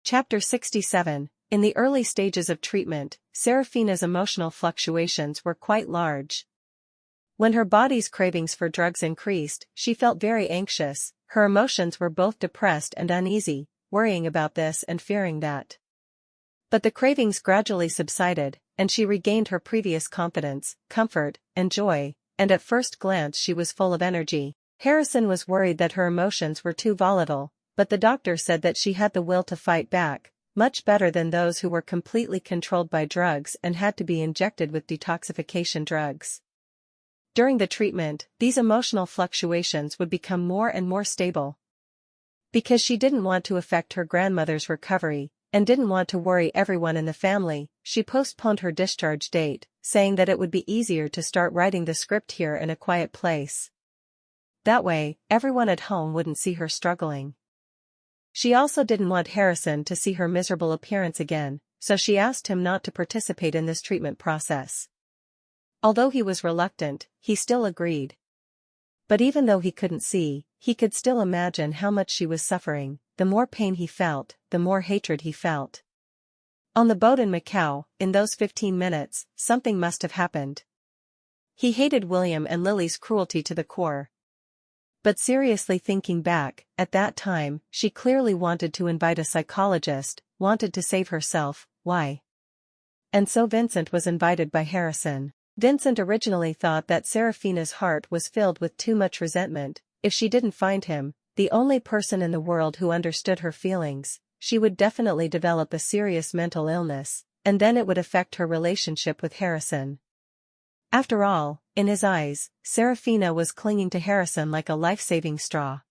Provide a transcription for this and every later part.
Chapter 67. In the early stages of treatment, Serafina's emotional fluctuations were quite large. When her body's cravings for drugs increased, she felt very anxious. Her emotions were both depressed and uneasy, worrying about this and fearing that. But the cravings gradually subsided, and she regained her previous confidence, comfort, and joy, and at first glance she was full of energy. Harrison was worried that her emotions were too volatile, but the doctor said that she had the will to fight back, much better than those who were completely controlled by drugs and had to be injected with detoxification drugs. During the treatment, these emotional fluctuations would become more and more stable. Because she didn't want to affect her grandmother's recovery, and didn't want to worry everyone in the family, she postponed her discharge date, saying that it would be easier to start writing the script here in a quiet place. That way, everyone at home wouldn't see her struggling. She also didn't want Harrison to see her miserable appearance again, so she asked him not to participate in this treatment process. Although he was reluctant, he still agreed. But even though he couldn't see, he could still imagine how much she was suffering. The more pain he felt, the more hatred he felt. On the boat in Macau, in those 15 minutes, something must have happened. He hated William and Lily's cruelty to the core. But seriously thinking back, at that time, she clearly wanted to invite a psychologist, wanted to save herself. Why? And so Vincent was invited by Harrison. Vincent originally thought that Serafina's heart was filled with too much resentment. If she didn't find him, the only person in the world who understood her feelings, she would definitely develop a serious mental illness, and then it would affect her relationship with Harrison. After all, in his eyes, Serafina was clinging to Harrison like a life-saving straw.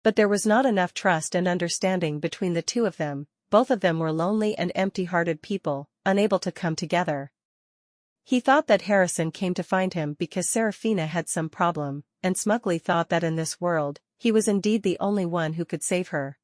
But there was not enough trust and understanding between the two of them. Both of them were lonely and empty-hearted people, unable to come together. He thought that Harrison came to find him because Serafina had some problem, and smugly thought that in this world, he was indeed the only one who could save her.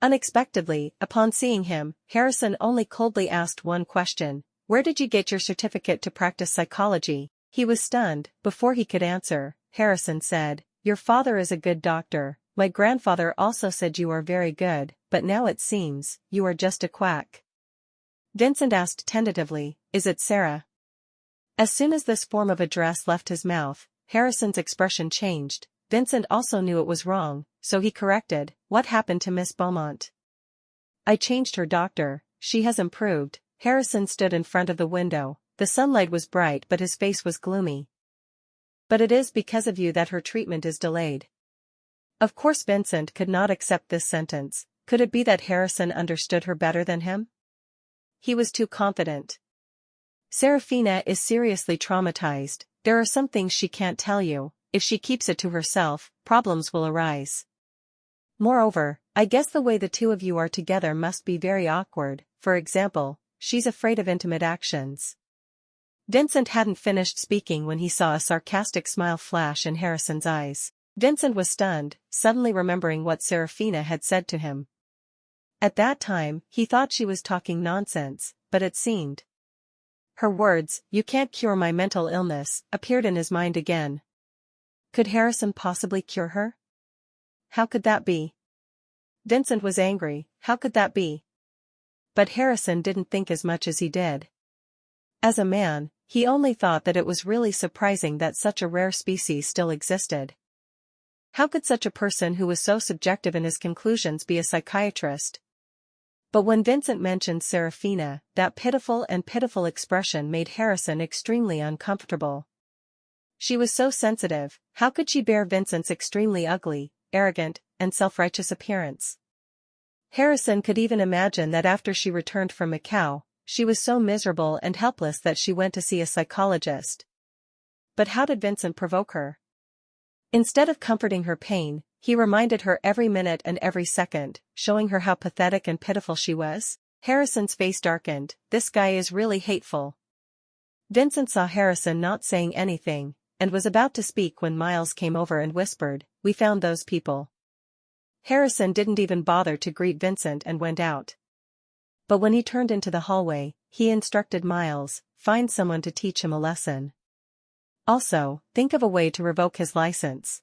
Unexpectedly, upon seeing him, Harrison only coldly asked one question: "Where did you get your certificate to practice psychology?" He was stunned. Before he could answer, Harrison said, "Your father is a good doctor. My grandfather also said you are very good, but now it seems, you are just a quack." Vincent asked tentatively, "Is it Sarah?" As soon as this form of address left his mouth, Harrison's expression changed. Vincent also knew it was wrong, so he corrected, "What happened to Miss Beaumont?" "I changed her doctor. She has improved." Harrison stood in front of the window. The sunlight was bright but his face was gloomy. "But it is because of you that her treatment is delayed." Of course Vincent could not accept this sentence. Could it be that Harrison understood her better than him? He was too confident. "Serafina is seriously traumatized. There are some things she can't tell you. If she keeps it to herself, problems will arise. Moreover, I guess the way the two of you are together must be very awkward. For example, she's afraid of intimate actions." Vincent hadn't finished speaking when he saw a sarcastic smile flash in Harrison's eyes. Vincent was stunned, suddenly remembering what Serafina had said to him. At that time, he thought she was talking nonsense, but it seemed. Her words, "You can't cure my mental illness," appeared in his mind again. Could Harrison possibly cure her? How could that be? Vincent was angry. How could that be? But Harrison didn't think as much as he did. As a man, he only thought that it was really surprising that such a rare species still existed. How could such a person who was so subjective in his conclusions be a psychiatrist? But when Vincent mentioned Serafina, that pitiful expression made Harrison extremely uncomfortable. She was so sensitive. How could she bear Vincent's extremely ugly, arrogant, and self-righteous appearance? Harrison could even imagine that after she returned from Macau, she was so miserable and helpless that she went to see a psychologist. But how did Vincent provoke her? Instead of comforting her pain, he reminded her every minute and every second, showing her how pathetic and pitiful she was. Harrison's face darkened. This guy is really hateful. Vincent saw Harrison not saying anything, and was about to speak when Miles came over and whispered, "We found those people." Harrison didn't even bother to greet Vincent and went out. But when he turned into the hallway, he instructed Miles, "Find someone to teach him a lesson. Also, think of a way to revoke his license."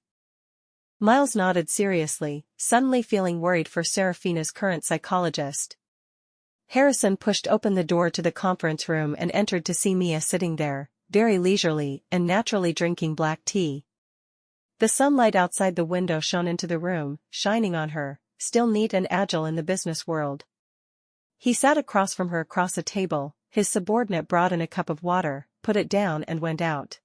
Miles nodded seriously, suddenly feeling worried for Serafina's current psychologist. Harrison pushed open the door to the conference room and entered to see Mia sitting there, very leisurely and naturally drinking black tea. The sunlight outside the window shone into the room, shining on her, still neat and agile in the business world. He sat across from her across a table, his subordinate brought in a cup of water, put it down and went out.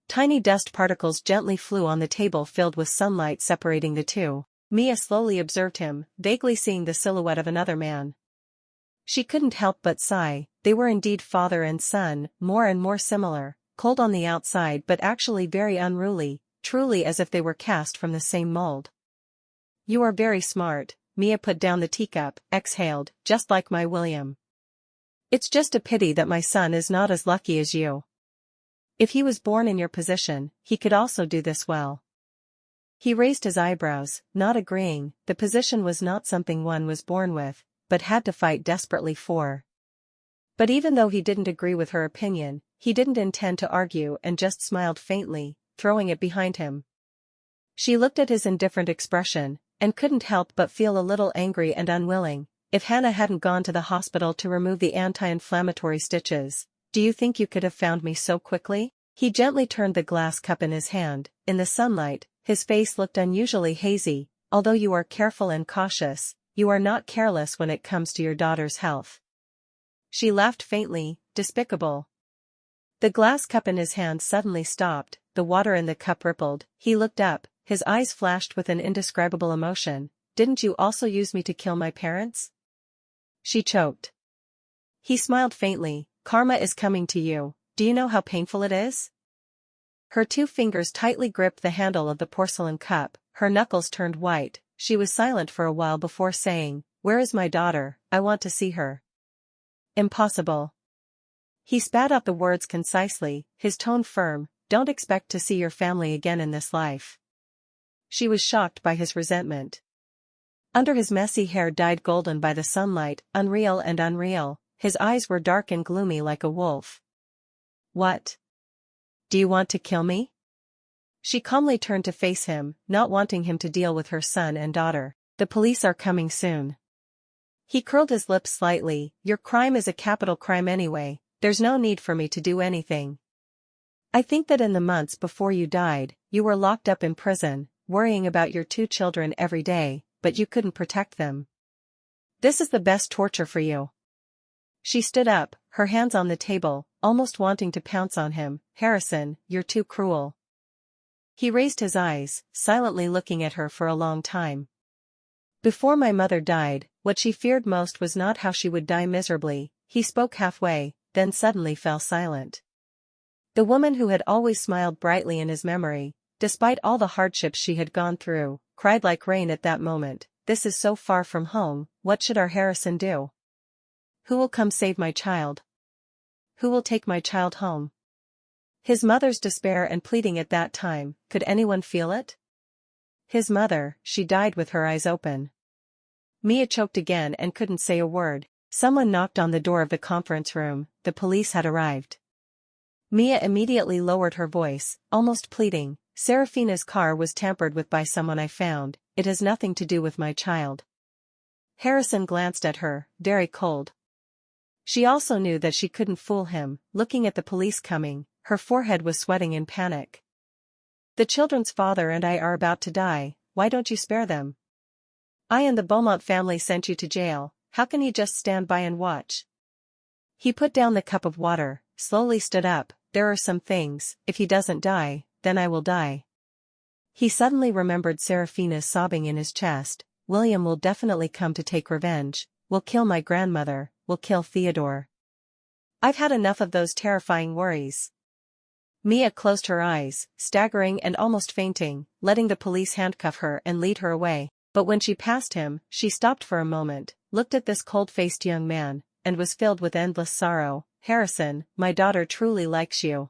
Tiny dust particles gently flew on the table filled with sunlight separating the two. Mia slowly observed him, vaguely seeing the silhouette of another man. She couldn't help but sigh, they were indeed father and son, more and more similar, cold on the outside but actually very unruly, truly as if they were cast from the same mold. "You are very smart," Mia put down the teacup, exhaled, "just like my William. It's just a pity that my son is not as lucky as you. If he was born in your position, he could also do this well." He raised his eyebrows, not agreeing, the position was not something one was born with, but had to fight desperately for. But even though he didn't agree with her opinion, he didn't intend to argue and just smiled faintly, throwing it behind him. She looked at his indifferent expression, and couldn't help but feel a little angry and unwilling. If Hannah hadn't gone to the hospital to remove the anti-inflammatory stitches, do you think you could have found me so quickly? He gently turned the glass cup in his hand. In the sunlight, his face looked unusually hazy. "Although you are careful and cautious, you are not careless when it comes to your daughter's health." She laughed faintly, despicable. The glass cup in his hand suddenly stopped, the water in the cup rippled. He looked up, his eyes flashed with an indescribable emotion. "Didn't you also use me to kill my parents?" She choked. He smiled faintly. "Karma is coming to you. Do you know how painful it is?" Her two fingers tightly gripped the handle of the porcelain cup, her knuckles turned white. She was silent for a while before saying, "Where is my daughter? I want to see her." "Impossible." He spat out the words concisely, his tone firm. "Don't expect to see your family again in this life." She was shocked by his resentment. Under his messy hair dyed golden by the sunlight, unreal, his eyes were dark and gloomy like a wolf. "What? Do you want to kill me?" She calmly turned to face him, not wanting him to deal with her son and daughter. "The police are coming soon." He curled his lips slightly. "Your crime is a capital crime anyway, there's no need for me to do anything. I think that in the months before you died, you were locked up in prison, worrying about your two children every day, but you couldn't protect them. This is the best torture for you." She stood up, her hands on the table, almost wanting to pounce on him. "Harrison, you're too cruel." He raised his eyes, silently looking at her for a long time. "Before my mother died, what she feared most was not how she would die miserably." He spoke halfway, then suddenly fell silent. The woman who had always smiled brightly in his memory, despite all the hardships she had gone through, cried like rain at that moment. "This is so far from home, what should our Harrison do? Who will come save my child? Who will take my child home?" His mother's despair and pleading at that time, could anyone feel it? His mother, she died with her eyes open. Mia choked again and couldn't say a word. Someone knocked on the door of the conference room. The police had arrived. Mia immediately lowered her voice, almost pleading. "Serafina's car was tampered with by someone I found. It has nothing to do with my child." Harrison glanced at her, very cold. She also knew that she couldn't fool him. Looking at the police coming, her forehead was sweating in panic. "The children's father and I are about to die, why don't you spare them? I and the Beaumont family sent you to jail, how can you just stand by and watch?" He put down the cup of water, slowly stood up. "There are some things, if he doesn't die, then I will die." He suddenly remembered Serafina's sobbing in his chest. "William will definitely come to take revenge, will kill my grandmother, will kill Theodore. I've had enough of those terrifying worries." Mia closed her eyes, staggering and almost fainting, letting the police handcuff her and lead her away. But when she passed him, she stopped for a moment, looked at this cold-faced young man, and was filled with endless sorrow. "Harrison, my daughter truly likes you."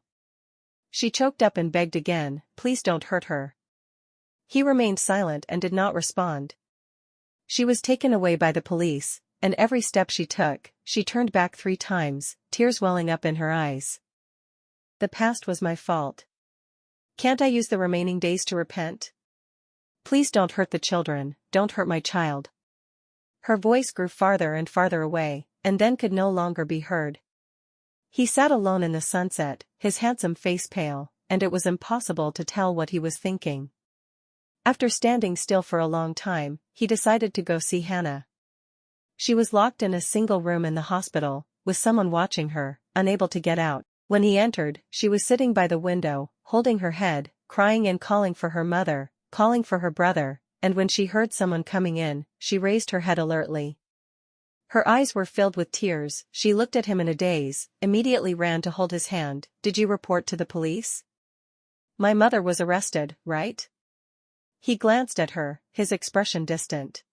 She choked up and begged again, "Please don't hurt her." He remained silent and did not respond. She was taken away by the police, and every step she took, she turned back 3 times, tears welling up in her eyes. "The past was my fault. Can't I use the remaining days to repent?" Please don't hurt the children, don't hurt my child. Her voice grew farther and farther away, and then could no longer be heard. He sat alone in the sunset, his handsome face pale, and it was impossible to tell what he was thinking. After standing still for a long time, he decided to go see Hannah. She was locked in a single room in the hospital, with someone watching her, unable to get out. When he entered, she was sitting by the window, holding her head, crying and calling for her mother, calling for her brother, and when she heard someone coming in, she raised her head alertly. Her eyes were filled with tears, she looked at him in a daze, immediately ran to hold his hand. Did you report to the police? My mother was arrested, right? He glanced at her, his expression distant.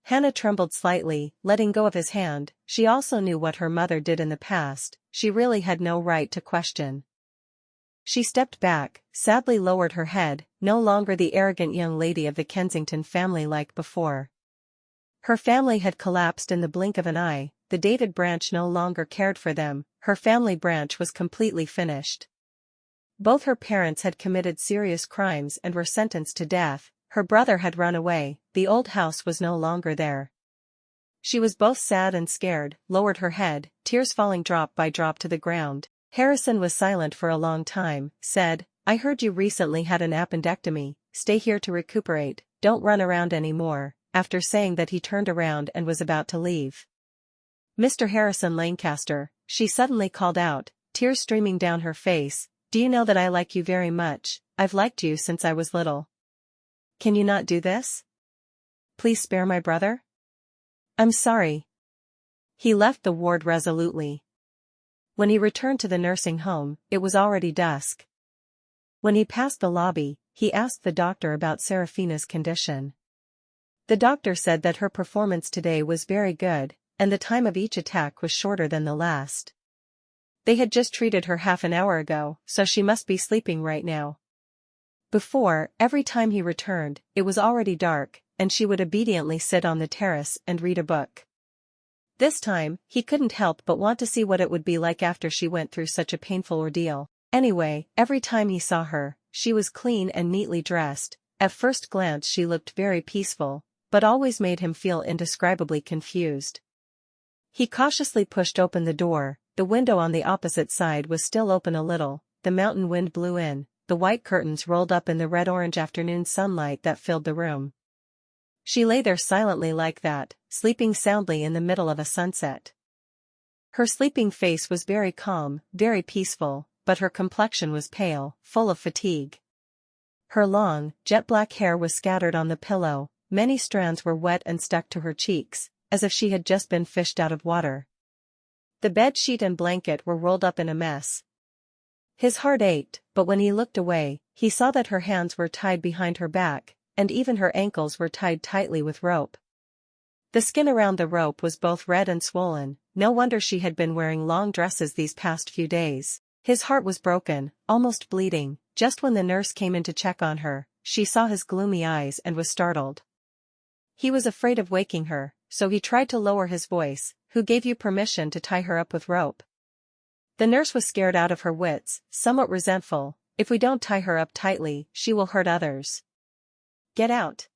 Hannah trembled slightly, letting go of his hand. She also knew what her mother did in the past, she really had no right to question. She stepped back, sadly lowered her head, no longer the arrogant young lady of the Kensington family like before. Her family had collapsed in the blink of an eye, the David branch no longer cared for them, her family branch was completely finished. Both her parents had committed serious crimes and were sentenced to death, her brother had run away, the old house was no longer there. She was both sad and scared, lowered her head, tears falling drop by drop to the ground. Harrison was silent for a long time, said, I heard you recently had an appendectomy, stay here to recuperate, don't run around anymore. After saying that he turned around and was about to leave. Mr. Harrison Lancaster, she suddenly called out, tears streaming down her face, do you know that I like you very much, I've liked you since I was little. Can you not do this? Please spare my brother? I'm sorry. He left the ward resolutely. When he returned to the nursing home, it was already dusk. When he passed the lobby, he asked the doctor about Serafina's condition. The doctor said that her performance today was very good, and the time of each attack was shorter than the last. They had just treated her half an hour ago, so she must be sleeping right now. Before, every time he returned, it was already dark, and she would obediently sit on the terrace and read a book. This time, he couldn't help but want to see what it would be like after she went through such a painful ordeal. Anyway, every time he saw her, she was clean and neatly dressed. At first glance she looked very peaceful, but always made him feel indescribably confused. He cautiously pushed open the door, the window on the opposite side was still open a little, the mountain wind blew in, the white curtains rolled up in the red-orange afternoon sunlight that filled the room. She lay there silently like that, sleeping soundly in the middle of a sunset. Her sleeping face was very calm, very peaceful, but her complexion was pale, full of fatigue. Her long, jet-black hair was scattered on the pillow, many strands were wet and stuck to her cheeks, as if she had just been fished out of water. The bed sheet and blanket were rolled up in a mess. His heart ached, but when he looked away, he saw that her hands were tied behind her back, and even her ankles were tied tightly with rope. The skin around the rope was both red and swollen, no wonder she had been wearing long dresses these past few days. His heart was broken, almost bleeding. Just when the nurse came in to check on her, she saw his gloomy eyes and was startled. He was afraid of waking her, so he tried to lower his voice. Who gave you permission to tie her up with rope? The nurse was scared out of her wits, somewhat resentful. If we don't tie her up tightly, she will hurt others. Get out.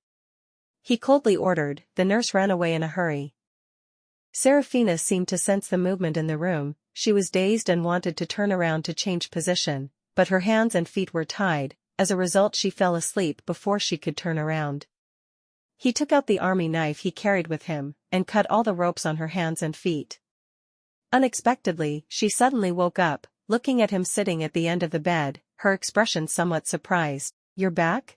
He coldly ordered. The nurse ran away in a hurry. Serafina seemed to sense the movement in the room, she was dazed and wanted to turn around to change position, but her hands and feet were tied, as a result she fell asleep before she could turn around. He took out the army knife he carried with him, and cut all the ropes on her hands and feet. Unexpectedly, she suddenly woke up, looking at him sitting at the end of the bed, her expression somewhat surprised. You're back?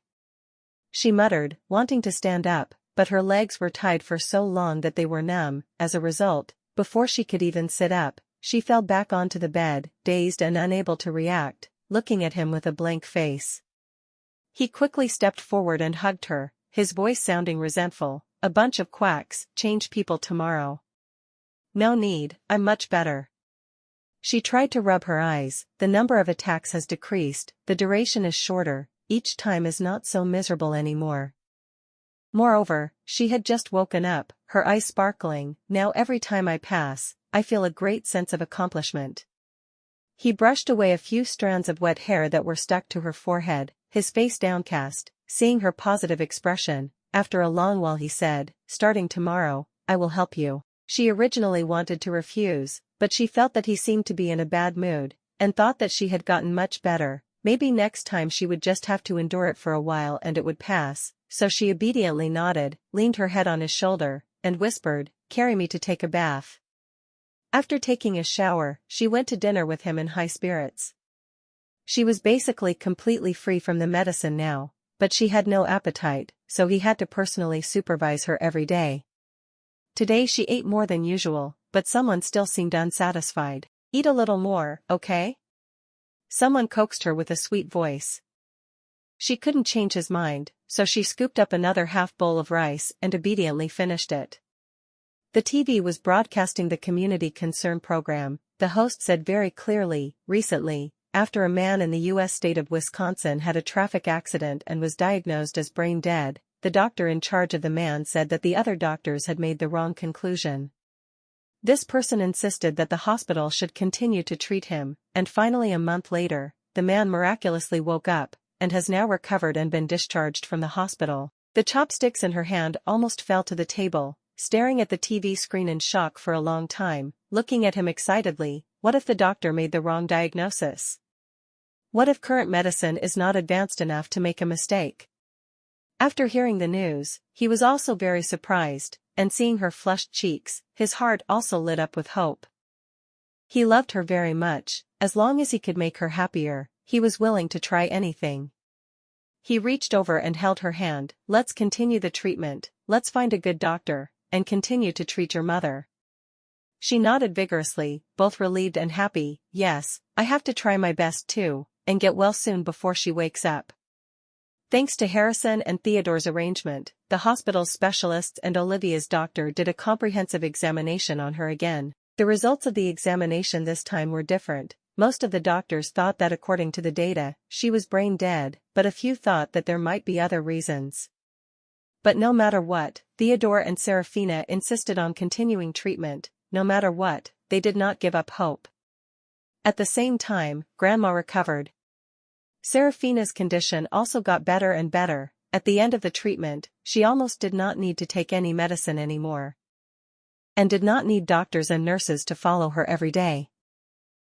She muttered, wanting to stand up, but her legs were tied for so long that they were numb. As a result, before she could even sit up, she fell back onto the bed, dazed and unable to react, looking at him with a blank face. He quickly stepped forward and hugged her, his voice sounding resentful. A bunch of quacks, change people tomorrow. No need, I'm much better. She tried to rub her eyes. The number of attacks has decreased, the duration is shorter, each time is not so miserable anymore. Moreover, she had just woken up, her eyes sparkling. Now every time I pass, I feel a great sense of accomplishment. He brushed away a few strands of wet hair that were stuck to her forehead. his face downcast. Seeing her positive expression, after a long while he said, "Starting tomorrow, I will help you." She originally wanted to refuse, but she felt that he seemed to be in a bad mood, and thought that she had gotten much better. Maybe next time she would just have to endure it for a while and it would pass, so she obediently nodded, leaned her head on his shoulder, and whispered, "Carry me to take a bath." After taking a shower, she went to dinner with him in high spirits. She was basically completely free from the medicine now, but she had no appetite, so he had to personally supervise her every day. Today she ate more than usual, but someone still seemed unsatisfied. "Eat a little more, okay?" Someone coaxed her with a sweet voice. She couldn't change his mind, so she scooped up another half bowl of rice and obediently finished it. The TV was broadcasting the community concern program. The host said very clearly, recently, after a man in the U.S. state of Wisconsin had a traffic accident and was diagnosed as brain dead, the doctor in charge of the man said that the other doctors had made the wrong conclusion. This person insisted that the hospital should continue to treat him, and finally a month later, the man miraculously woke up, and has now recovered and been discharged from the hospital. The chopsticks in her hand almost fell to the table, staring at the TV screen in shock for a long time, looking at him excitedly. What if the doctor made the wrong diagnosis? What if current medicine is not advanced enough to make a mistake? After hearing the news, he was also very surprised, and seeing her flushed cheeks, his heart also lit up with hope. He loved her very much. As long as he could make her happier, he was willing to try anything. He reached over and held her hand. "Let's continue the treatment, let's find a good doctor, and continue to treat your mother." She nodded vigorously, both relieved and happy. "Yes, I have to try my best too, and get well soon before she wakes up." Thanks to Harrison and Theodore's arrangement, the hospital's specialists and Olivia's doctor did a comprehensive examination on her again. The results of the examination this time were different. Most of the doctors thought that according to the data, she was brain dead, but a few thought that there might be other reasons. But no matter what, Theodore and Serafina insisted on continuing treatment. No matter what, they did not give up hope. At the same time, Grandma recovered. Serafina's condition also got better and better. At the end of the treatment, she almost did not need to take any medicine anymore, and did not need doctors and nurses to follow her every day.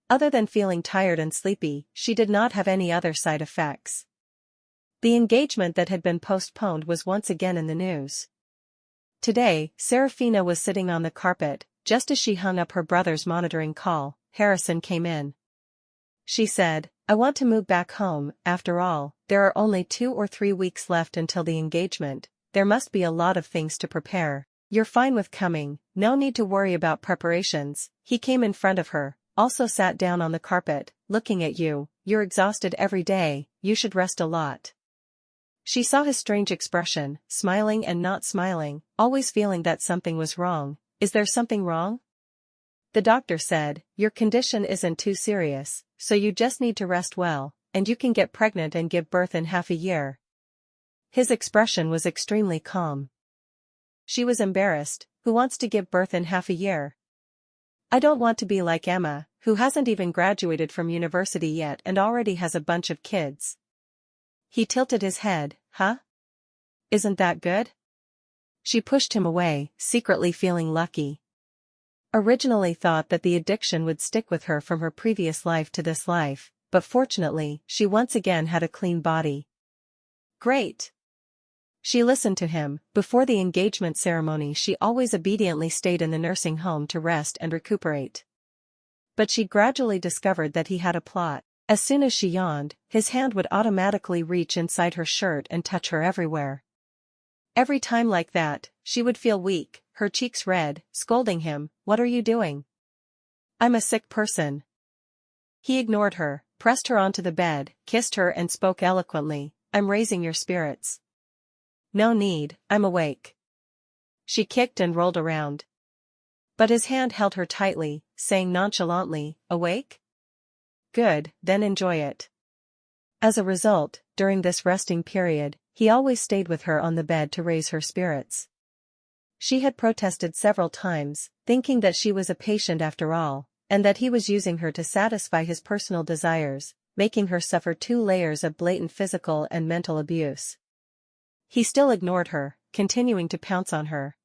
Other than feeling tired and sleepy, she did not have any other side effects. The engagement that had been postponed was once again in the news. Today, Serafina was sitting on the carpet. Just as she hung up her brother's monitoring call, Harrison came in. She said, "I want to move back home. After all, there are only 2 or 3 weeks left until the engagement. There must be a lot of things to prepare." "You're fine with coming, no need to worry about preparations." He came in front of her, also sat down on the carpet, looking at you. "You're exhausted every day, you should rest a lot." She saw his strange expression, smiling and not smiling, always feeling that something was wrong. "Is there something wrong?" The doctor said, "Your condition isn't too serious, so you just need to rest well, and you can get pregnant and give birth in half a year." His expression was extremely calm. She was embarrassed. Who wants to give birth in half a year? "I don't want to be like Emma, who hasn't even graduated from university yet and already has a bunch of kids." He tilted his head. "Huh? Isn't that good?" She pushed him away, secretly feeling lucky. Originally thought that the addiction would stick with her from her previous life to this life, but fortunately, she once again had a clean body. Great! She listened to him. Before the engagement ceremony she always obediently stayed in the nursing home to rest and recuperate. But she gradually discovered that he had a plot. As soon as she yawned, his hand would automatically reach inside her shirt and touch her everywhere. Every time like that, she would feel weak, her cheeks red, scolding him, "What are you doing? I'm a sick person." He ignored her, pressed her onto the bed, kissed her and spoke eloquently, "I'm raising your spirits." "No need, I'm awake." She kicked and rolled around. But his hand held her tightly, saying nonchalantly, "Awake? Good, then enjoy it." As a result, during this resting period, he always stayed with her on the bed to raise her spirits. She had protested several times, thinking that she was a patient after all, and that he was using her to satisfy his personal desires, making her suffer 2 layers of blatant physical and mental abuse. He still ignored her, continuing to pounce on her.